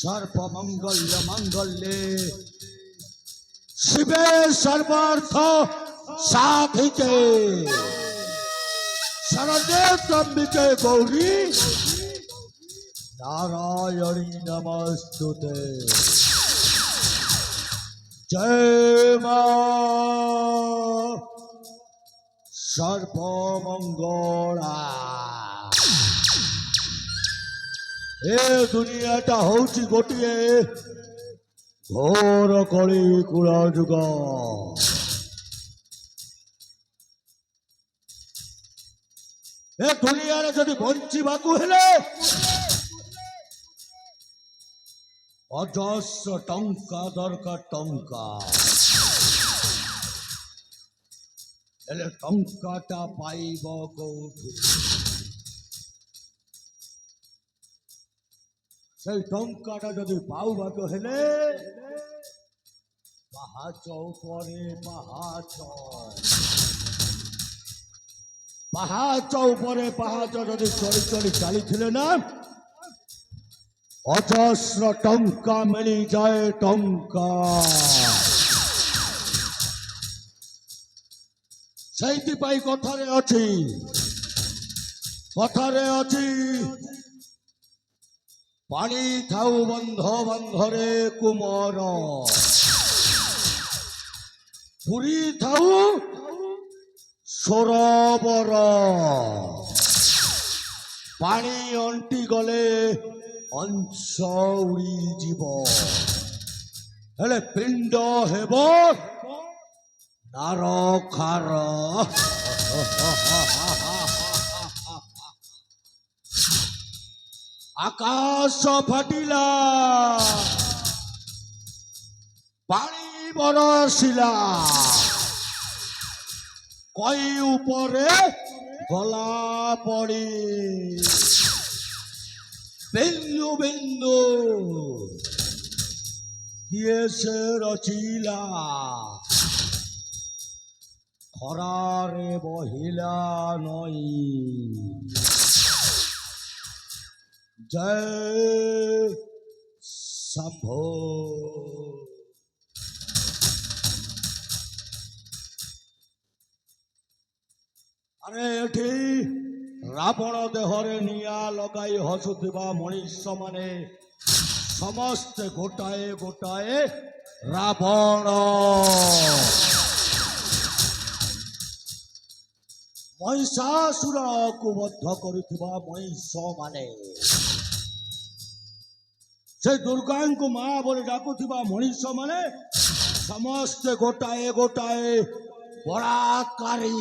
सर्वमंगल मंगल्ये शिवे सर्वार्थ साधिके शरण्ये त्र्यंबिके गौरी नारायणी नमस्तुते। जय मां सर्वमंगला। ए दुनियाटा होची गोटिए घोर कली कूल जुग। ए दुनिया रे जदि बंचिबाकू हेले अजस्र टंका दरकार टंका हेले टंकाटा पाइब कोठी? সেই টঙ্কাটা যদি পাওবাকে হেলে পাহাচ উপরে পাহাচ পাহাচ উপরে পাহাচ যদি চড়ি চড়ি চালিছিলে না অজস্র টঙ্কা মিলি যায় টঙ্কা। সেইপাই কথারে অছি पानी थाऊ बंध बंधरे कुमर पुरी थाऊ सरोवर पानी अंटी गले अंश उड़ी जीव हेले पिंड हेब नारखार। आकाश फाटिला पानी बरसिला कई उपरे गला पड़ी बिंदु बिंदु किए से रचिला खरारे बहिला नई। जय शंभो। अरे एठी रावण देहरे निया लगाई हसुथिबा मनुष्य माने समस्ते गोटाए गोटाए रावण। महिषासुर को बद्ध करुथिबा मनुष्य माने से दुर्गा को माँ बोले डाकुथिबा मनुष्य माने समस्ते गोटाए गोटाए बलात्कारी।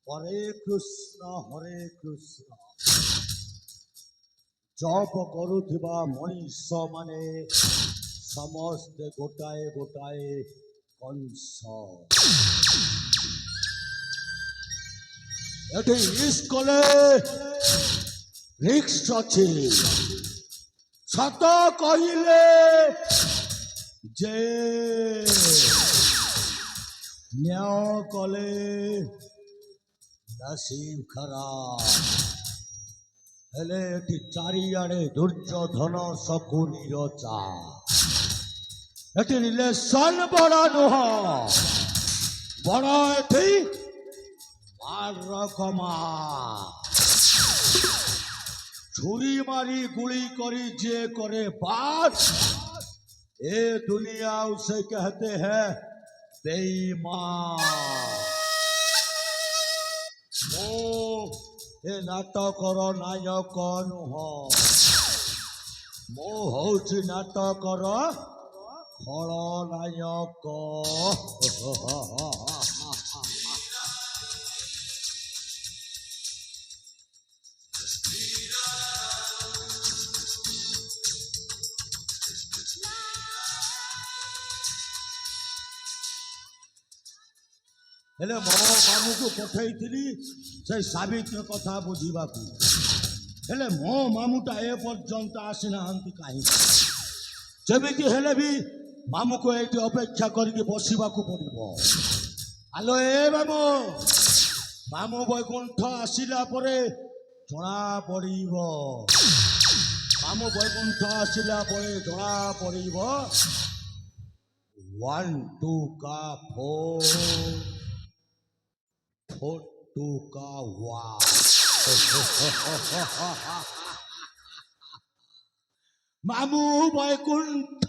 हरे कृष्ण जप करुथिबा मनुष्य माने समस्ते गोटाए गोटाए कंस। एटी स्कूले रिक्स अच्छी सत कहले जे न्याय कले नसीब खराब हेले एटी चारिआडे दुर्योधन शकुनीर चा एटी रिलेशन बड़ा नुह बड़ा एटी रकमा छुरी मारी गुली करी जे करे बात ए दुनिया उसे कहते हैं बेईमान। ओ ए नाटकर नायक नुह मो हूँ नाटकर खलनायक। हेले मो मामू को पठेइथिली से सावित्री कथा बुझीबाकू हेले मो मामूटा ए पर्यंत आसी नाहंती काहे जेमिति हेले भी मामू को एठी अपेक्षा करके बसिबाकू पड़िबो। हेलो ए मामू मामू बैकुंठ आसिला परे ଜଣା ପଡ଼ିବ। ମାମୁଁ ବୈକୁଣ୍ଠ ଆସିଲା ପରେ ଜଣା ପଡ଼ିବ। 1 2 का 4 4 2 का 1 ମାମୁଁ ବୈକୁଣ୍ଠ।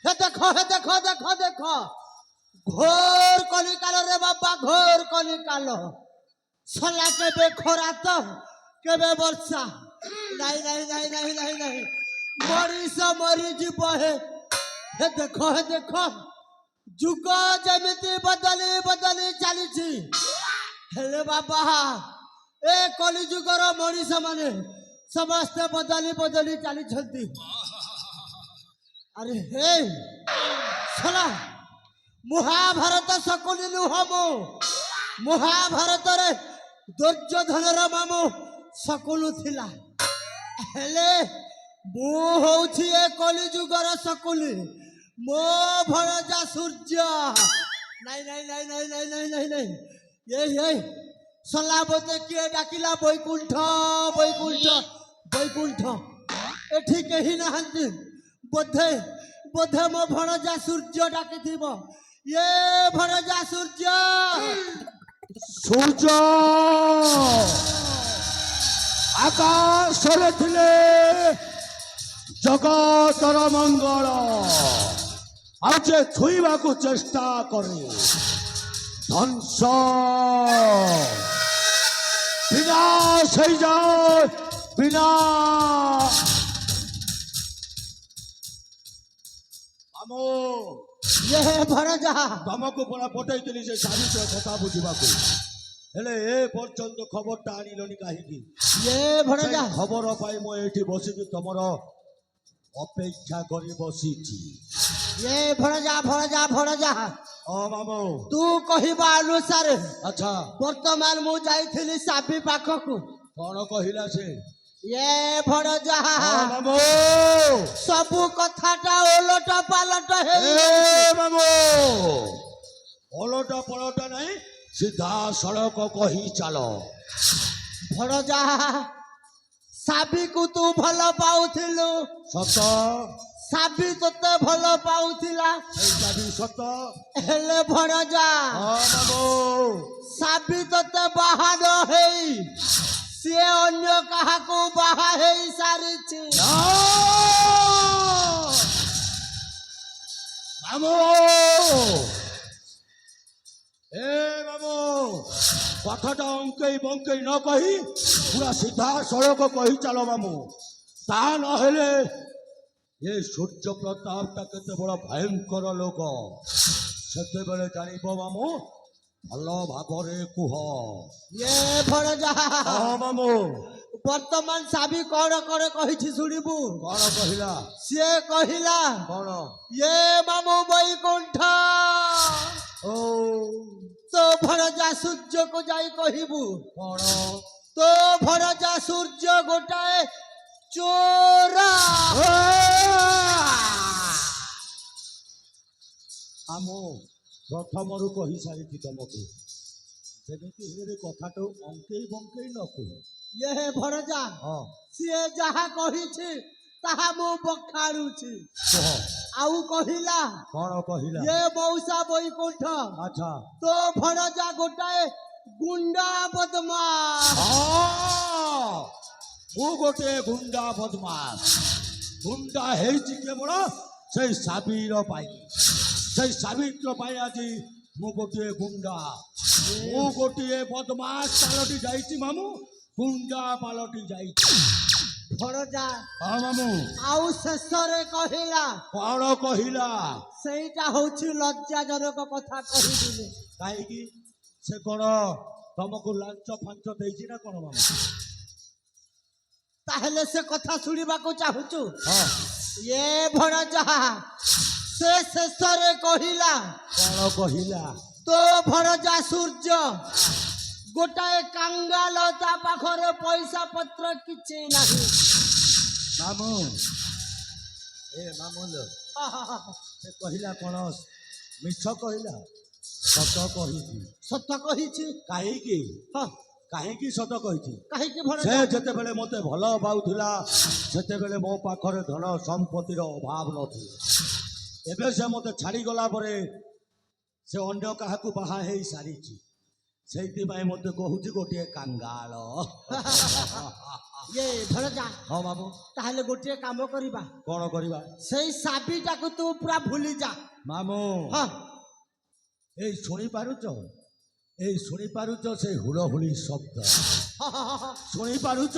हे देखो हे देखो देखो देखो घोर कलिकाल रे बाबा घोर कलिकाल सला केबे खरा तो केबे वर्षा नहीं नहीं नहीं नहीं नहीं नहीं मरीस मरी जीव हे देखो जुग जमिति बदली बदली चली हेले बाबा ए कली जुगर मनीष माने समस्ते बदली बदली चली। अरे हे सला महाभारत सकुनी नुह मो महाभारत रे दुर्योधन मामू सकुलु थिला हेले मु होउछि ए कली जुगर सकुली मो भणजा सूर्य नहीं नहीं नहीं नहीं नहीं नहीं नहीं नहीं ये सला बोते किए डाकिला बैकुंठ बैकुंठ बैकुंठ एठी केही नाहंती बोधे बोधे मो भणजा सूर्य डाकी थिबो ये भणजा सूर्य सूर्य आकाशरे थिले जगतर मंगल आज छुईबा को चेष्टा करे ध्वंस विनाश हो जाए विनाश। मामो ये भणजा तुमको पड़ा पठेई से सावित्र कथा बुझा हेले ए पर्यंत खबरटा आनिलनि काहीकि ये भणजा खबर पाई मो एठी बसिकी तमर अपेक्षा करी बसिची। ये भणजा भणजा भणजा मामो तू कहिबा अनुसार अच्छा वर्तमान मु जाइथिली साबी पाखकु कौन कहिला से ये भणजा मामो सबु कथाटा ओलट पालट हे मामो ओलट पलट नहीं सीधा सड़क कही चलो। भणजा साबी को तू भल पाउथिलु सत साबी तोते भल पाउथिला एटा भी सत हेले भणजा मामो साबी तोते बाहा न हेई से अन्य काहाको बाहा हेई सारिछि मामो ए मामो कथाटा अंकई बंकई न कही पूरा सीधा सड़क कही चलो मामो ता नहेले ये सूर्य प्रतापटा केते बड़ भयंकर लोक सेते बेले जानिबो मामो भल भावरे कुह। ये भणजा मामो वर्तमान साबी कौन करे कहिछि सुनिबु कौन कहिला से कहिला कौन ये मामू बैकुंठ ओ तो भणजा सूर्य को जाई कहिबु कौन तो भणजा सूर्य गोटाए चोरा ଆମ ପ୍ରଥମରୁ କହିସାରିଛି ତମକୁ ଯେମିତି ହେଲେ କଥାଟା ଅଙ୍କେଇ ବଙ୍କେଇ ନ କୁହ। ଇଏ ହେ ଭଣଜା, ହଁ ସିଏ ଯାହା କହିଛି ତାହା ମୁଁ ବଖାଣୁଛି। କୁହ ଆଉ କହିଲା କ'ଣ କହିଲା? ଇଏ ମଉସା ବୈକୁଣ୍ଠ, ଆଚ୍ଛା ତୋ ଭଣଜା ଗୋଟାଏ ଗୁଣ୍ଡା ବଦମାସ। ହଁ, ମୁଁ ଗୋଟିଏ ଗୁଣ୍ଡା ବଦମାସ। ଗୁଣ୍ଡା ହେଇଛି କେବଳ ସେଇ ସାବିର ପାଇଁ। ସେଇ ସାବିତ୍ର ପାଇଁ ଆଜି ମୁଁ ଗୋଟିଏ ଗୁଣ୍ଡା, ମୁଁ ଗୋଟିଏ ବଦମାସ ପାଲଟି ଯାଇଛି ମାମୁଁ, ଗୁଣ୍ଡା ପାଲଟି ଯାଇଛି। ଭଣଜା ହଁ ମାମୁଁ, ଆଉ ଶେଷରେ କହିଲା, କ'ଣ କହିଲା? ସେଇଟା ହଉଛି ଲଜ୍ଜାଜନକ କଥା କହିଥିଲି। କାହିଁକି? ସେ କ'ଣ ତମକୁ ଲାଞ୍ଚ ଫାଞ୍ଚ ଦେଇଛି ନା କ'ଣ ମାମୁଁ? ତାହେଲେ ସେ କଥା ଶୁଣିବାକୁ ଚାହୁଁଛୁ? ହଁ ଏ ଭଣଜା, ସେ ଶେଷରେ କହିଲା, କ'ଣ କହିଲା? ତୋ ଭଣଜା ସୂର୍ଯ୍ୟ ଗୋଟାଏ କାଙ୍ଗାଲ, ତା ପାଖରେ ପଇସା ପତ୍ର କିଛି ନାହିଁ। ମାମୁଁ, ଏ ମାମୁଁ ଲୋ, ସେ କହିଲା କ'ଣ ମିଛ କହିଲା? ସତ କହିଛି। ସତ କହିଛି। କାହିଁକି? ହଁ, କାହିଁକି ସତ କହିଛି? କାହିଁକି ସେ ଭଣଜା? ଯେତେବେଳେ ମୋତେ ଭଲ ପାଉଥିଲା ସେତେବେଳେ ମୋ ପାଖରେ ଧନ ସମ୍ପତ୍ତିର ଅଭାବ ନଥିଲା। ଏବେ ସେ ମୋତେ ଛାଡ଼ିଗଲା ପରେ ସେ ଅନ୍ୟ କାହାକୁ ବାହା ହେଇ ସାରିଛି। ସେଇଥିପାଇଁ ମୋତେ କହୁଛି ଗୋଟିଏ କାଙ୍ଗାଳ। ଏ ଭଣଜା, ହଁ ବାବୁ, ତାହେଲେ ଗୋଟିଏ କାମ କରିବା, କ'ଣ କରିବା? ସେଇ ସାବିଟାକୁ ତୁ ପୁରା ଭୁଲି ଯା। ମାମୁଁ, ହଁ, ଏଇ ଶୁଣିପାରୁଛ? ଏଇ ଶୁଣିପାରୁଛ ସେଇ ହୁଳହୁଳି ଶବ୍ଦ? ଶୁଣିପାରୁଛ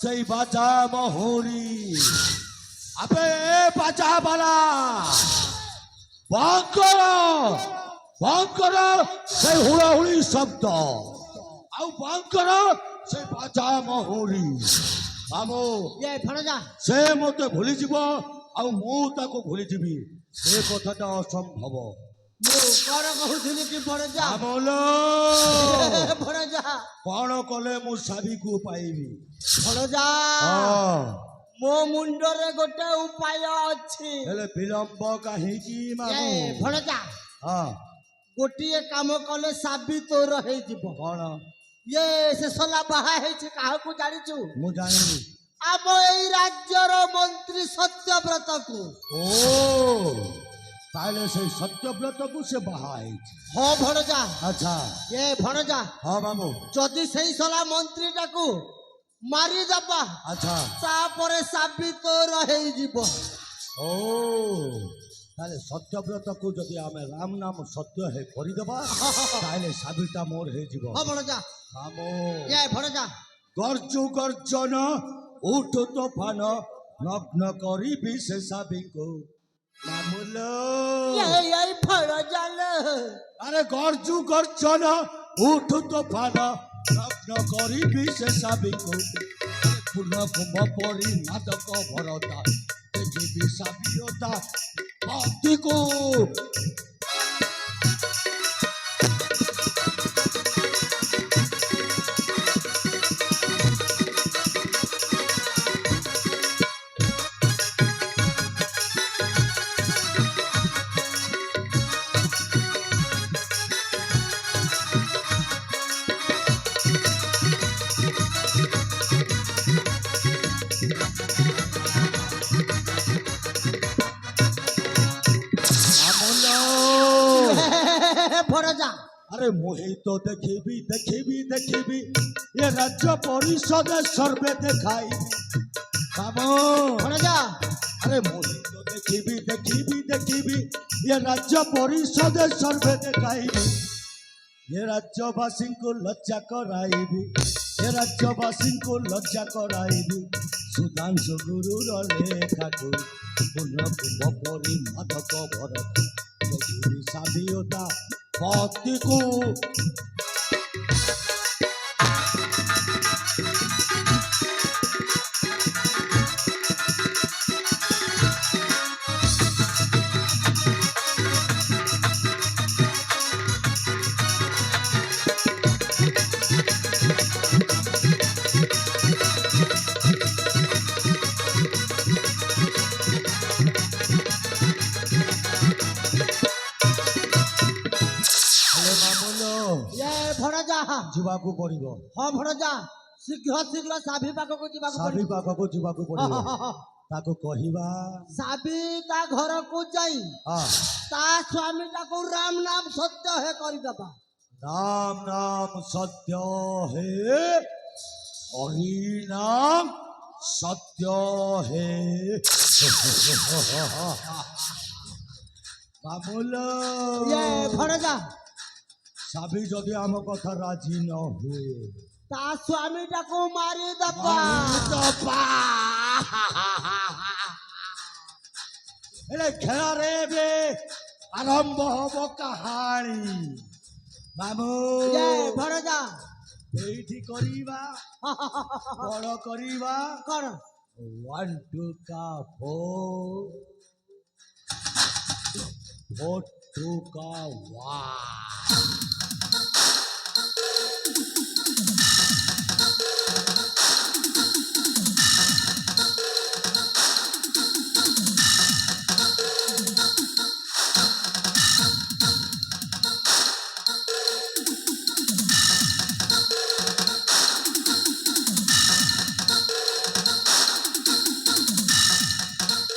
ସେଇ ବାଜା ମହୁରୀ? ଆବେ ଏ ବାଜା ବାଲା, ବନ୍ଦ କର, ବନ୍ଦ କର ସେଇ ହୁଳହୁଳି ଶବ୍ଦ, ଆଉ ବନ୍ଦ କର ସେ ବାଜା ମହୁରୀ। ମାମୁଁ, ଏ ଭଣଜା, ସେ ମୋତେ ଭୁଲିଯିବ ଆଉ ମୁଁ ତାକୁ ଭୁଲିଯିବି, ଏ କଥାଟା ଅସମ୍ଭବ। ମୁଁ କ'ଣ କହୁଥିଲି କି ଭଣଜା? ଆମଲ, ଭଣଜା, କ'ଣ କଲେ ମୁଁ ସାବିକୁ ପାଇବି? ଭଣଜା, ହଁ, ମୋ ମୁଣ୍ଡରେ ଗୋଟେ ଉପାୟ ଅଛି। ହେଲେ ବିଳମ୍ବ କାହିଁକି ଏ ମାମୁଁ? ଭଣଜା, ହଁ, ଗୋଟିଏ କାମ କଲେ ସାବି ତୋର ହେଇଯିବ। କ'ଣ? ଇଏ ସେ ସଲା ବାହା ହେଇଛି କାହାକୁ ଜାଣିଛୁ? ମୁଁ ଜାଣିନି। ଆମ ଏଇ ରାଜ୍ୟର ମନ୍ତ୍ରୀ ସତ୍ୟବ୍ରତକୁ। ଓ, ତାହେଲେ ସେଇ ସତ୍ୟବ୍ରତକୁ ସେ ବାହା ହେଇଛି? ହଁ ଭଣଜା। ଆଚ୍ଛା, ଏ ଭଣଜା, ହଁ ମାମୁଁ, ଯଦି ସେଇ ସଲା ମନ୍ତ୍ରୀଟାକୁ ମାରିଦବା, ଆଚ୍ଛା, ତାପରେ ସାବି ତୋର ହେଇଯିବ। ଓ, ତାହେଲେ ସତ୍ୟବ୍ରତକୁ ଯଦି ଆମେ ରାମ ନାମ ସତ୍ୟ ହେ କରିଦେବା ତାହେଲେ ସାବିଟା ମୋର ହେଇଯିବ। ହଁ ଭଣଜା। ମାମୁଁ, ଏ ଭଣଜା, ଗର୍ଜୁ ଗର୍ଜନ ଉଠୁ ତୋଫାନ ନଗ୍ନ କରିବି ସେ ସାବିକୁ। ମାମୁଲ, এই ভণজা লো। আরে গর্জু গর্জন উঠু তোফান নগ্ন করিবি সে সাবিকু। পূর্ণ কুম্ভ পরি মাদক ভরতা দেখিবি সাবিরতা ভক্তিকু। ভণজা, আরে মুহি তো দেখিবি দেখিবি দেখিবি এ রাজ্য পরিষদে সর্বে দেখাইবি। বাবু, ভণজা, আরে মুহি তো দেখিবি দেখিবি দেখিবি এ রাজ্য পরিষদে সর্বে দেখাইবি। এ রাজ্যবাসীଙ୍କୁ লজ্জা କରାଇବି, ଏ ରାଜ୍ୟବାସୀଙ୍କୁ ଲଜ୍ଜା କରାଇବି। ସୁଧାଂଶୁ ଗୁରୁର ଲେଖାକୁ ପୂର୍ଣ୍ଣ କୁମ୍ଭ ପରି ମାଦକ ଭରତ ଦେଖିବି ସାବିୟତା ଭକ୍ତିକୁ। ଯିବାକୁ ପଡିବ ହଁ ଭଣଜା ଶୀଘ୍ର ଶୀଘ୍ର ସାଭି ପାଖକୁ ଯିବାକୁ ସାବି ପଡିବ ପାଖକୁ ଯିବାକୁ ପଡିବ ତାକୁ କହିବା ସାବି ତା ଘରକୁ ଯାଇ ହଁ ତା ସ୍ୱାମୀଟାକୁ ରାମ ନାମ ସତ୍ୟ ହେ କରିଦବା राम नाम सत्य है हरि नाम सत्य है बाबुल ଇଏ ଭଣଜା ସାବି ଯଦି ଆମ କଥା ରାଜି ନ ହୁଏ ତା ସ୍ୱାମୀଟାକୁ ମାରିଦବା ହେଲେ ଖେଳରେ ଏବେ ଆରମ୍ଭ ହବ କାହାଣୀ ବାବୁ ଇଏ ଭଣଜା ଏଇଠି କରିବା ବଡ କରିବା କଣ 1 2 का 4 4 2 का 1